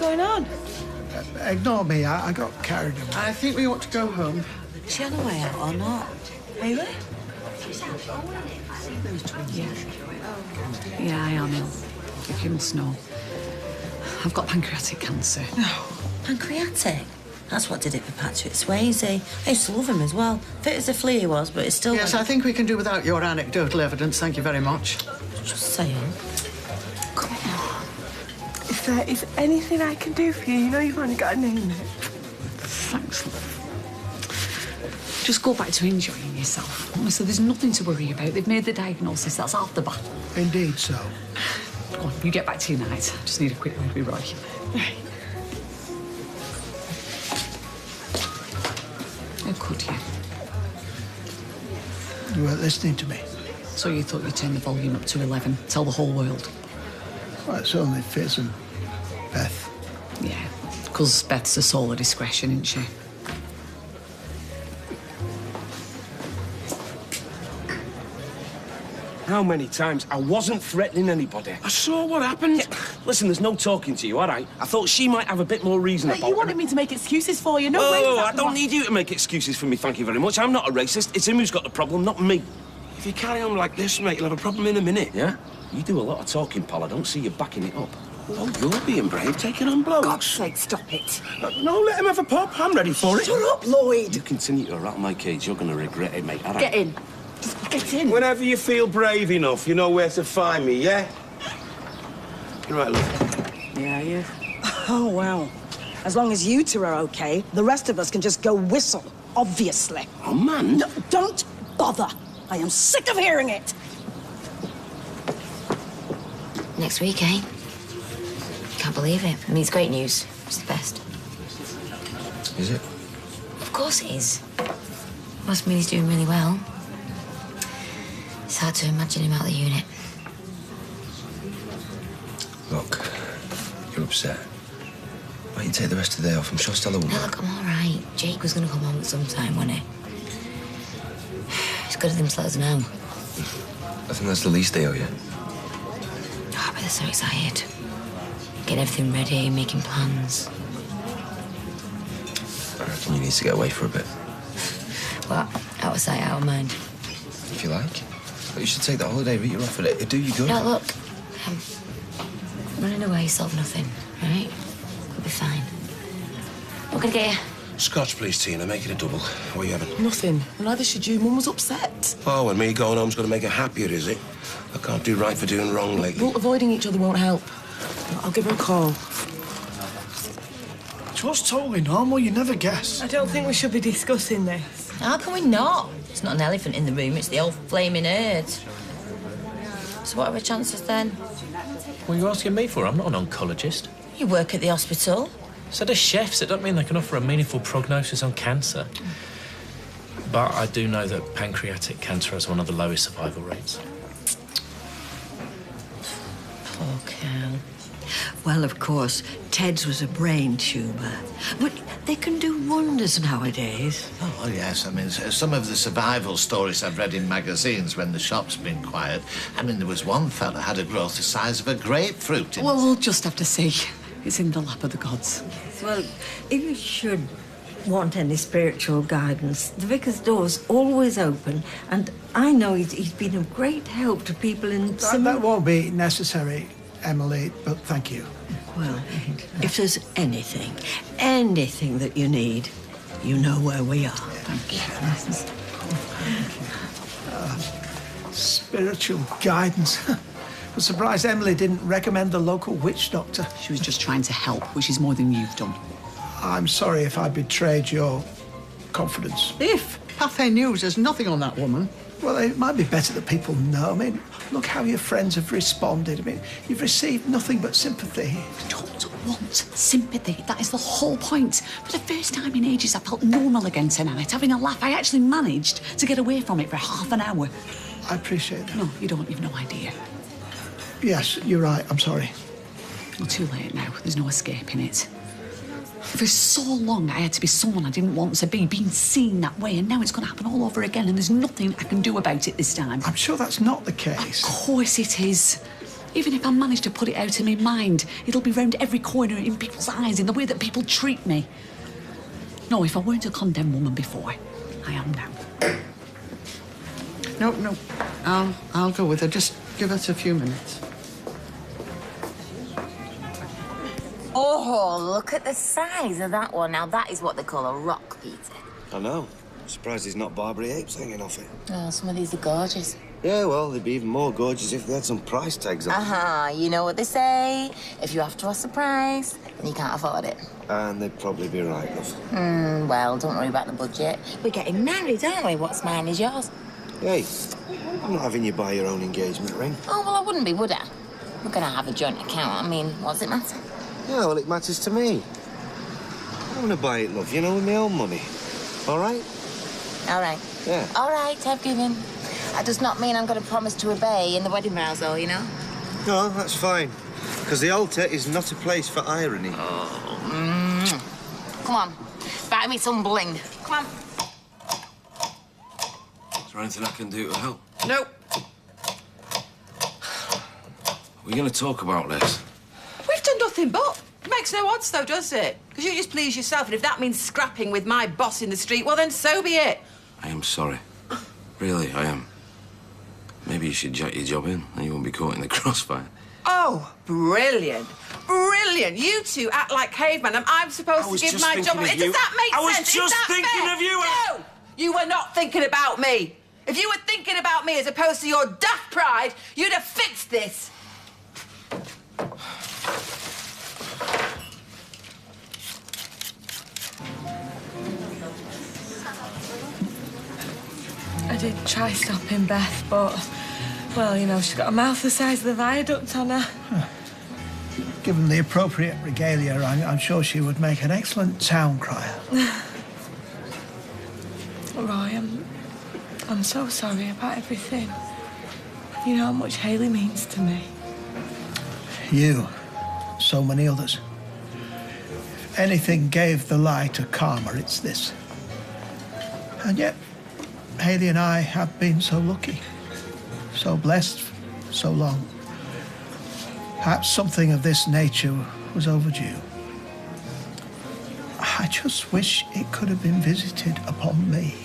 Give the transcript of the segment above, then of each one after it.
going on? Ignore me, I got carried away. I think we ought to go home. Is she on her way out or not? Really? Yeah, I am ill. If you must know. I've got pancreatic cancer. No. Pancreatic? That's what did it for Patrick Swayze. I used to love him as well. Fit as a flea he was, but it's still... Yes, I think we can do without your anecdotal evidence. Thank you very much. Just saying. Come on. If there is anything I can do for you, you know you've only got to name it. Thanks, love. Just go back to enjoying yourself. Honestly, there's nothing to worry about. They've made the diagnosis. That's half the battle. Indeed so. Go on, you get back to your night. I just need a quick word with Roy. Right. How could you? You weren't listening to me. So you thought you'd turn the volume up to 11, tell the whole world? Well, it's only Fizz and Beth. Yeah, because Beth's a soul of discretion, isn't she? How many times? I wasn't threatening anybody. I saw what happened. Yeah. Listen, there's no talking to you, all right? I thought she might have a bit more reason about it. You wanted me to make excuses for you. No way. Oh, I don't need you to make excuses for me, thank you very much. I'm not a racist. It's him who's got the problem, not me. If you carry on like this, mate, you'll have a problem in a minute, yeah? You do a lot of talking, pal. I don't see you backing it up. Oh, you're being brave, taking on blokes. God's sake, stop it. No, let him have a pop. I'm ready for it. Shut up, Lloyd. You continue to rattle my cage, you're going to regret it, mate. All right? Get in. Just get in. Whenever you feel brave enough, you know where to find me, yeah? You're right, look. Yeah, you. Oh, well. As long as you two are okay, the rest of us can just go whistle, obviously. Oh, man. No, don't bother. I am sick of hearing it. Next week, eh? Can't believe it. I mean, it's great news. It's the best. Is it? Of course it is. Must mean he's doing really well. It's hard to imagine him out of the unit. Look, you're upset. Why don't you take the rest of the day off? I'm sure Stella will. No, look, I'm all right. Jake was going to come home at some time, wasn't he? It's good of them to let us know. I think that's the least they owe you. Oh, but they're so excited. Getting everything ready, making plans. I reckon you need to get away for a bit. Well, out of sight, out of mind. If you like. But you should take that holiday route you're offered. It'd do you good. No, look. Running away solve nothing, right? We'll be fine. What can I get you? Scotch, please, Tina. Make it a double. What are you having? Nothing. Neither should you. Mum was upset. Oh, and me going home's going to make her happier, is it? I can't do right for doing wrong lately. Well, avoiding each other won't help. I'll give her a call. It was totally normal, you never guess. I don't think we should be discussing this. How can we not? It's not an elephant in the room, it's the old flaming herd. So what are the chances then? What are you asking me for? I'm not an oncologist. You work at the hospital. So they're chefs. It don't mean they can offer a meaningful prognosis on cancer. But I do know that pancreatic cancer has one of the lowest survival rates. Poor cow. Well, of course, Ted's was a brain tumour. But they can do wonders nowadays. Oh, yes. I mean, some of the survival stories I've read in magazines when the shop's been quiet. I mean, there was one fella had a growth the size of a grapefruit. Well, we'll just have to see. It's in the lap of the gods. Well, if you should want any spiritual guidance, the vicar's door's always open, and I know he's been of great help to people in That won't be necessary, Emily, but thank you. Well, if there's anything that you need, you know where we are. Thank you. Spiritual guidance. I'm surprised Emily didn't recommend the local witch doctor. She was just trying to help, which is more than you've done. I'm sorry if I betrayed your confidence. If Cafe News, there's nothing on that woman. Well, it might be better that people know. I mean, look how your friends have responded. I mean, you've received nothing but sympathy. I don't want sympathy. That is the whole point. For the first time in ages, I felt normal again tonight, having a laugh. I actually managed to get away from it for half an hour. I appreciate that. No, you don't. You've no idea. Yes, you're right. I'm sorry. Well, too late now. There's no escaping it. For so long, I had to be someone I didn't want to be, being seen that way, and now it's going to happen all over again, and there's nothing I can do about it this time. I'm sure that's not the case. Of course it is. Even if I manage to put it out in my mind, it'll be round every corner in people's eyes, in the way that people treat me. No, if I weren't a condemned woman before, I am now. No. I'll go with her. Just give us a few minutes. Oh, look at the size of that one. Now, that is what they call a rock, Peter. I know. I'm surprised there's not Barbary apes hanging off it. Oh, some of these are gorgeous. Yeah, well, they'd be even more gorgeous if they had some price tags on. You know what they say. If you have to ask the price, then you can't afford it. And they'd probably be right, love. Well, don't worry about the budget. We're getting married, aren't we? What's mine is yours. Hey, I'm not having you buy your own engagement ring. Oh, well, I wouldn't be, would I? We're going to have a joint account. I mean, what's it matter? Yeah, well, it matters to me. I want to buy it, love, you know, with my own money. All right? All right. Yeah. All right, I've given. That does not mean I'm going to promise to obey in the wedding vows, though, you know? No, that's fine. Because the altar is not a place for irony. Come on. Buy me some bling. Come on. Is there anything I can do to help? No. We're going to talk about this. We've done nothing but. It makes no odds, though, does it? Because you just please yourself, and if that means scrapping with my boss in the street, well, then so be it. I am sorry. Really, I am. Maybe you should jack your job in, and you won't be caught in the crossfire. Oh, brilliant. Brilliant. You two act like cavemen, and I'm supposed to give my job... Does that make I was sense? just Is that thinking fair? of you. No! You were not thinking about me. If you were thinking about me as opposed to your daft pride, you'd have fixed this. I did try stopping Beth, but, well, you know, she's got a mouth the size of the viaduct on her. Given the appropriate regalia, I'm sure she would make an excellent town crier. Roy, I'm so sorry about everything. You know how much Hayley means to me. You, so many others. If anything gave the lie to karma, it's this. And yet, Hayley and I have been so lucky, so blessed for so long. Perhaps something of this nature was overdue. I just wish it could have been visited upon me.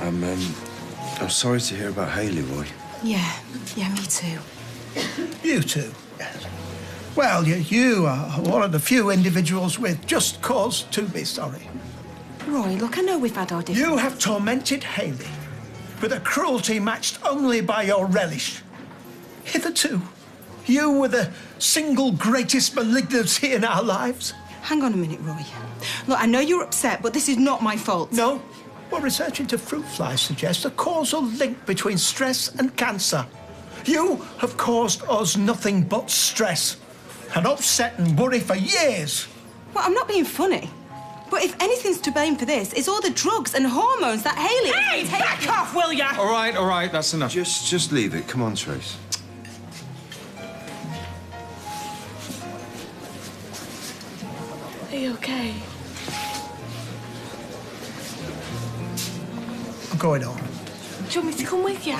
I'm sorry to hear about Hayley, Roy. Yeah, me too. You too, yes. Well, you are one of the few individuals with just cause to be sorry. Roy, look, I know we've had our different... You have tormented Hayley with a cruelty matched only by your relish. Hitherto, you were the single greatest malignancy in our lives. Hang on a minute, Roy. Look, I know you're upset, but this is not my fault. No. Well, research into fruit flies suggests a causal link between stress and cancer. You have caused us nothing but stress and upset and worry for years. Well, I'm not being funny. But if anything's to blame for this, it's all the drugs and hormones that Hayley... Hey, back off, will ya? All right, that's enough. Just leave it. Come on, Trace. Are you okay? I'm going on. Do you want me to come with you?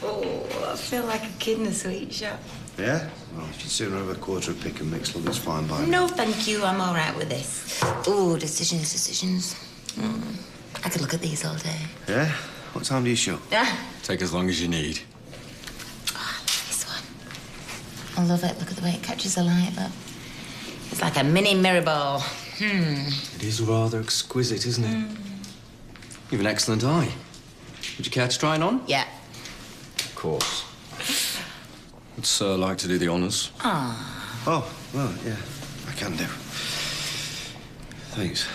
Oh, I feel like a kid in a sweet shop. Yeah? Well, if you'd sooner have a quarter of pick and mix, love, it's fine by me. No, thank you. I'm all right with this. Oh, decisions. I could look at these all day. Yeah? What time do you shut? Yeah. Take as long as you need. Oh, I love this one. I love it. Look at the way it catches the light, look. It's like a mini mirror ball. It is rather exquisite, isn't it? You've an excellent eye. Would you care to try it on? Yeah. Of course. Would Sir like to do the honours? Oh, well, yeah, I can do. Thanks.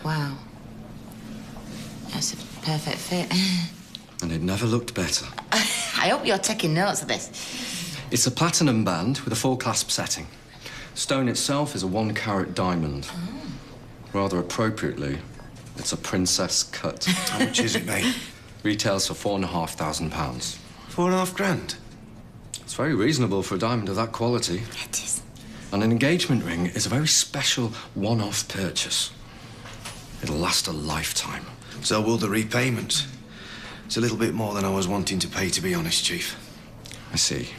Wow. That's a perfect fit. And it never looked better. I hope you're taking notes of this. It's a platinum band with a full clasp setting. Stone itself is a 1-carat diamond. Rather appropriately, it's a princess cut. How much is it, mate? Retails for £4,500. £4,500? It's very reasonable for a diamond of that quality. It is. And an engagement ring is a very special one-off purchase. It'll last a lifetime. So will the repayment. It's a little bit more than I was wanting to pay, to be honest, Chief. I see.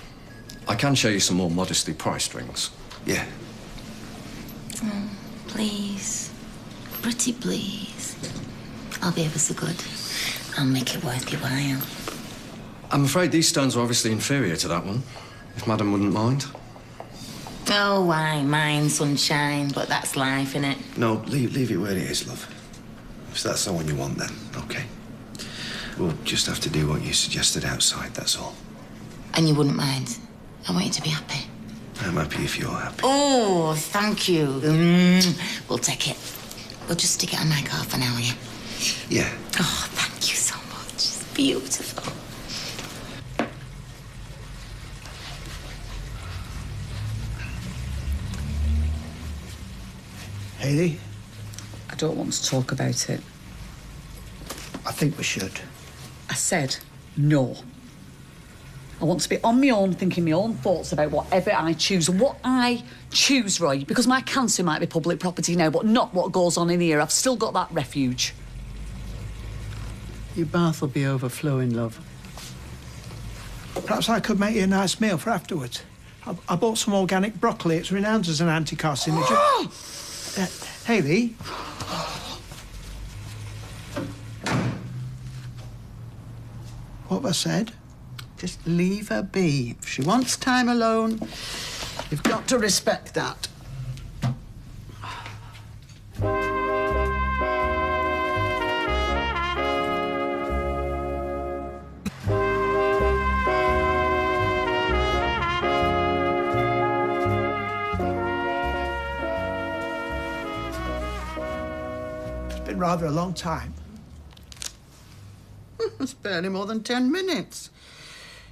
I can show you some more modestly priced rings. Yeah. Oh, please. Pretty please. I'll be ever so good. I'll make it worth your while. I'm afraid these stones are obviously inferior to that one, if Madam wouldn't mind. Oh, why? Mine, sunshine, but that's life, innit? No, leave it where it is, love. If that's the one you want, then, OK. We'll just have to do what you suggested outside, that's all. And you wouldn't mind? I want you to be happy. I'm happy if you're happy. Oh, thank you. We'll take it. We'll just stick it on my car for now, yeah? Yeah. Oh, thank you so much. It's beautiful. Hayley? I don't want to talk about it. I think we should. I said no. I want to be on my own, thinking my own thoughts about whatever I choose. And what I choose, Roy, because my cancer might be public property now, but not what goes on in here. I've still got that refuge. Your bath will be overflowing, love. Perhaps I could make you a nice meal for afterwards. I bought some organic broccoli. It's renowned as an anti-carcinogen. Hayley? What have I said? Just leave her be. If she wants time alone, you've got to respect that. It's been rather a long time. It's barely more than 10 minutes.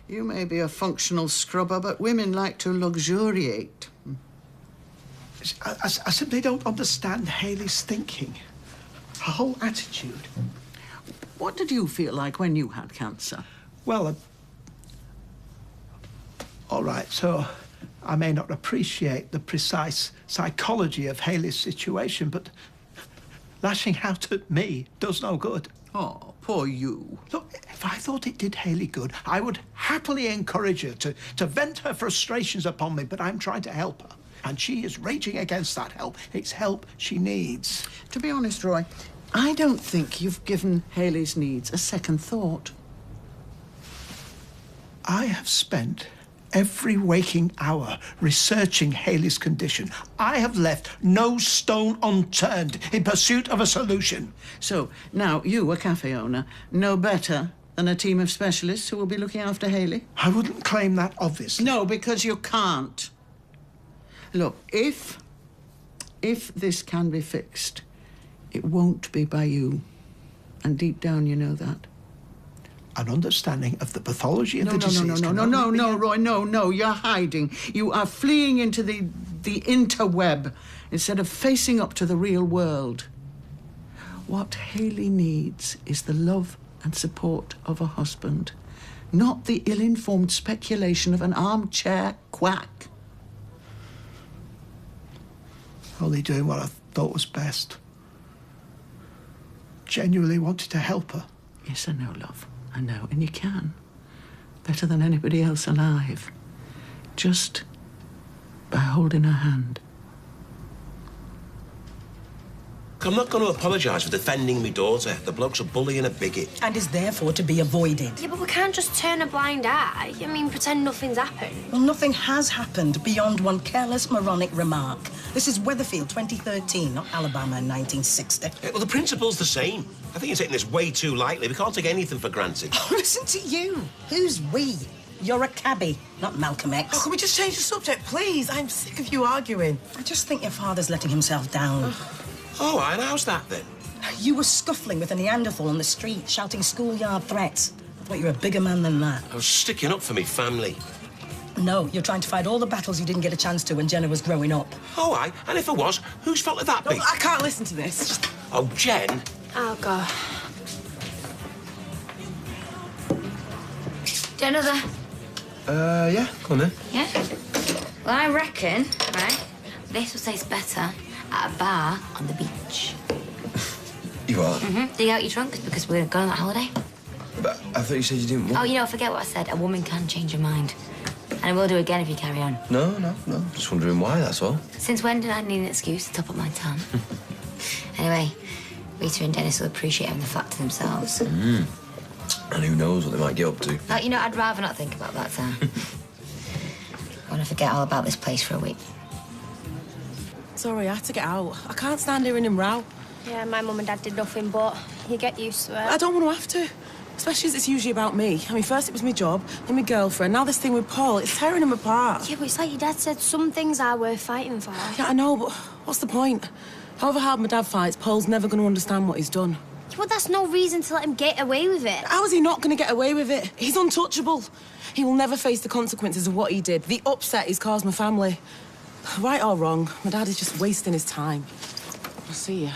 You may be a functional scrubber, but women like to luxuriate. I simply don't understand Hayley's thinking. Her whole attitude. What did you feel like when you had cancer? Well, all right, so I may not appreciate the precise psychology of Hayley's situation, but lashing out at me does no good. Oh, poor you. Look, if I thought it did Hayley good, I would happily encourage her to vent her frustrations upon me, but I'm trying to help her. And she is raging against that help. It's help she needs. To be honest, Roy, I don't think you've given Hayley's needs a second thought. I have spent every waking hour researching Hayley's condition. I have left no stone unturned in pursuit of a solution. So, now you, a cafe owner, know better than a team of specialists who will be looking after Hayley? I wouldn't claim that, obviously. No, because you can't. Look, if this can be fixed, it won't be by you. And deep down, you know that. An understanding of the pathology of the disease. No, Roy, no, you're hiding. You are fleeing into the interweb instead of facing up to the real world. What Hayley needs is the love and support of a husband, not the ill-informed speculation of an armchair quack. Only doing what I thought was best. Genuinely wanted to help her. Yes, I know, love. I know, and you can. Better than anybody else alive. Just by holding her hand. I'm not going to apologise for defending my daughter. The bloke's a bully and a bigot. And is therefore to be avoided. Yeah, but we can't just turn a blind eye. I mean, pretend nothing's happened. Well, nothing has happened beyond one careless, moronic remark. This is Weatherfield 2013, not Alabama in 1960. Yeah, well, the principle's the same. I think you're taking this way too lightly. We can't take anything for granted. Oh, listen to you. Who's we? You're a cabbie, not Malcolm X. Oh, can we just change the subject, please? I'm sick of you arguing. I just think your father's letting himself down. Oh, and how's that, then? You were scuffling with a Neanderthal on the street, shouting schoolyard threats. I thought you were a bigger man than that. I was sticking up for me family. No, you're trying to fight all the battles you didn't get a chance to when Jenna was growing up. Oh, aye. And if I was, whose fault would that be? No, I can't listen to this. Just... Oh, Jen. I'll go. Jenna there. Yeah, go on then. Yeah? Well, I reckon, right, this will taste better at a bar on the beach. You are? Mm-hmm. Dig out your trunks because we're going on that holiday. But I thought you said you didn't want... Oh, you know, forget what I said. A woman can change her mind. And I will do again if you carry on. No. Just wondering why, that's all. Since when did I need an excuse to top up my tongue? Anyway, Rita and Dennis will appreciate having the flat to themselves. And who knows what they might get up to. You know, I'd rather not think about that, Sam. I want to forget all about this place for a week. Sorry, I had to get out. I can't stand hearing him row. Yeah, my mum and dad did nothing, but you get used to it. I don't want to have to. Especially as it's usually about me. I mean, first it was my job, then my girlfriend, now this thing with Paul. It's tearing him apart. Yeah, but it's like your dad said, some things are worth fighting for. Yeah, I know, but what's the point? However hard my dad fights, Paul's never going to understand what he's done. Yeah, but that's no reason to let him get away with it. How is he not going to get away with it? He's untouchable. He will never face the consequences of what he did, the upset he's caused my family. Right or wrong, my dad is just wasting his time. I'll see you.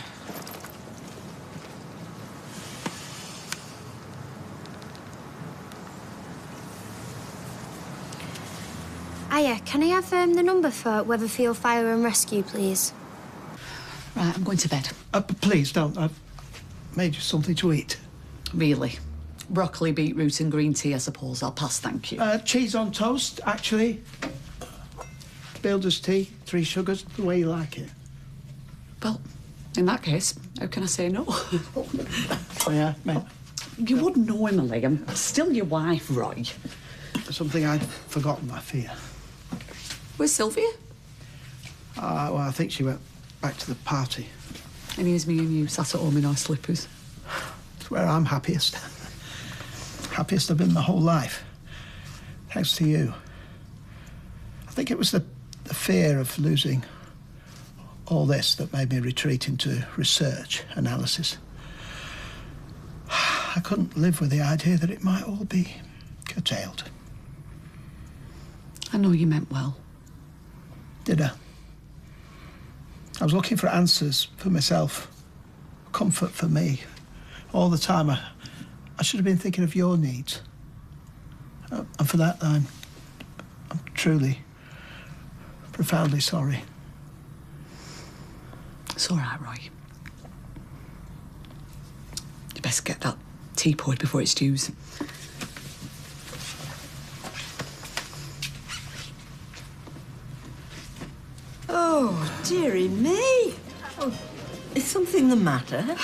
Hiya, can I have the number for Weatherfield Fire and Rescue, please? Right, I'm going to bed. Please don't. I've made you something to eat. Really? Broccoli, beetroot and green tea, I suppose. I'll pass, thank you. Cheese on toast, actually. Builder's tea, 3 sugars, the way you like it. Well, in that case, how can I say no? Oh, yeah, mate. You wouldn't know, Emily. I'm still your wife, Roy. Something I'd forgotten, I fear. Where's Sylvia? Well, I think she went back to the party. And here's me and you sat at home in our slippers. It's where I'm happiest. Happiest I've been my whole life. Thanks to you. I think it was the fear of losing all this that made me retreat into research, analysis. I couldn't live with the idea that it might all be curtailed. I know you meant well. Did I? I was looking for answers for myself, comfort for me. All the time, I should have been thinking of your needs. And for that, I'm truly, profoundly sorry. It's all right, Roy. You best get that tea poured before it stews. Oh, dearie me. Oh, is something the matter?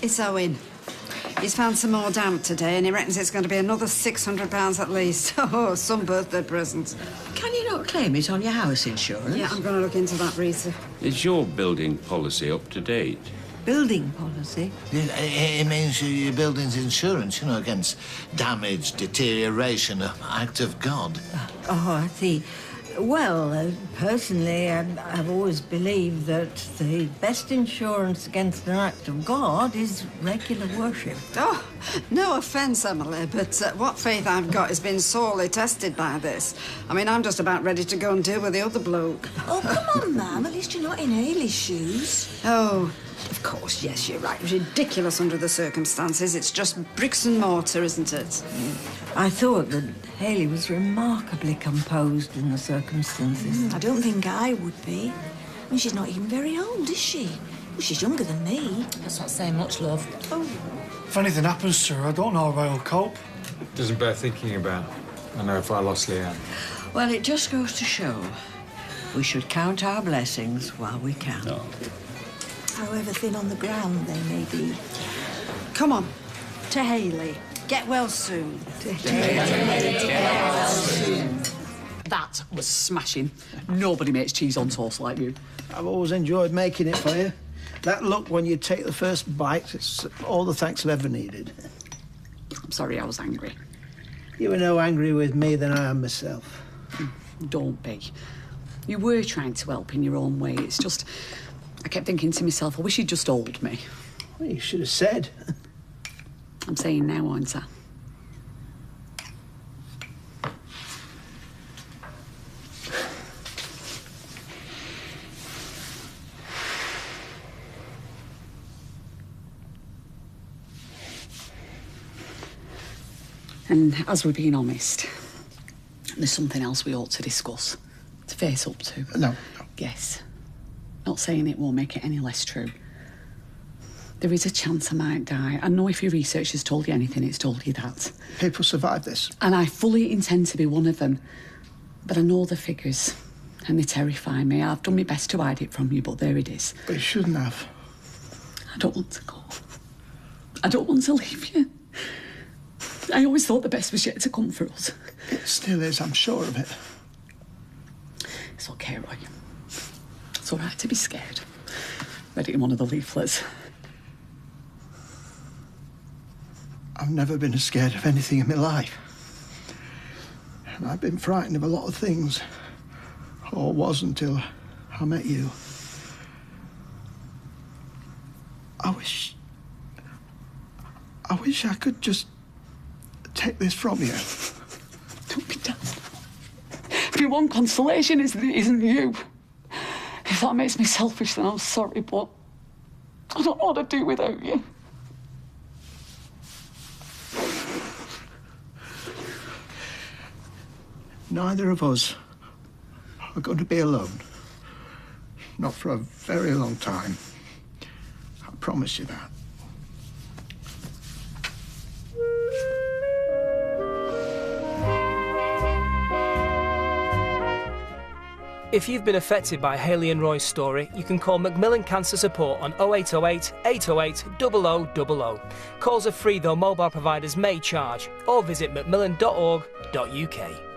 It's Owen. He's found some more damp today and he reckons it's going to be another £600 at least. Oh, some birthday presents. Can you not claim it on your house insurance? Yeah, I'm going to look into that, Rita. Is your building policy up to date? Building policy? It means your building's insurance, you know, against damage, deterioration, an act of God. Oh, I see. Well, personally, I've always believed that the best insurance against an act of God is regular worship. Oh, no offence, Emily, but what faith I've got has been sorely tested by this. I mean, I'm just about ready to go and deal with the other bloke. Oh, come on, ma'am. At least you're not in Haley's shoes. Oh, of course, yes, you're right. Ridiculous under the circumstances. It's just bricks and mortar, isn't it? I thought that Haley was remarkably composed in the circumstances. I don't think I would be. I mean, she's not even very old, is she? Well, she's younger than me. That's not saying much, love. Oh. If anything happens to her, I don't know how I'll cope. Doesn't bear thinking about. I know if I lost Leanne. Well, it just goes to show we should count our blessings while we can. No. However thin on the ground they may be. Come on. To Haley. Get well soon. That was smashing. Nobody makes cheese on toast like you. I've always enjoyed making it for you. That look when you take the first bite, it's all the thanks I've ever needed. I'm sorry I was angry. You were no angrier with me than I am myself. Don't be. You were trying to help in your own way. It's just, I kept thinking to myself, I wish you'd just told me. Well, you should have said. I'm saying now, aren't I? And as we're being honest, There's something else we ought to discuss, to face up to. No. Yes. Not saying it won't make it any less true. There is a chance I might die. I know if your research has told you anything, it's told you that. People survive this. And I fully intend to be one of them. But I know the figures, and they terrify me. I've done my best to hide it from you, but there it is. But you shouldn't have. I don't want to go. I don't want to leave you. I always thought the best was yet to come for us. It still is, I'm sure of it. It's okay, Roy. It's all right to be scared. Read it in one of the leaflets. I've never been as scared of anything in my life. And I've been frightened of a lot of things. Or was until I met you. I wish I could just take this from you. Don't be daft. If you want consolation, it isn't you. If that makes me selfish, then I'm sorry, but I don't know what to do without you. Neither of us are going to be alone. Not for a very long time. I promise you that. If you've been affected by Hayley and Roy's story, you can call Macmillan Cancer Support on 0808 808 0000. Calls are free, though mobile providers may charge, or visit macmillan.org.uk.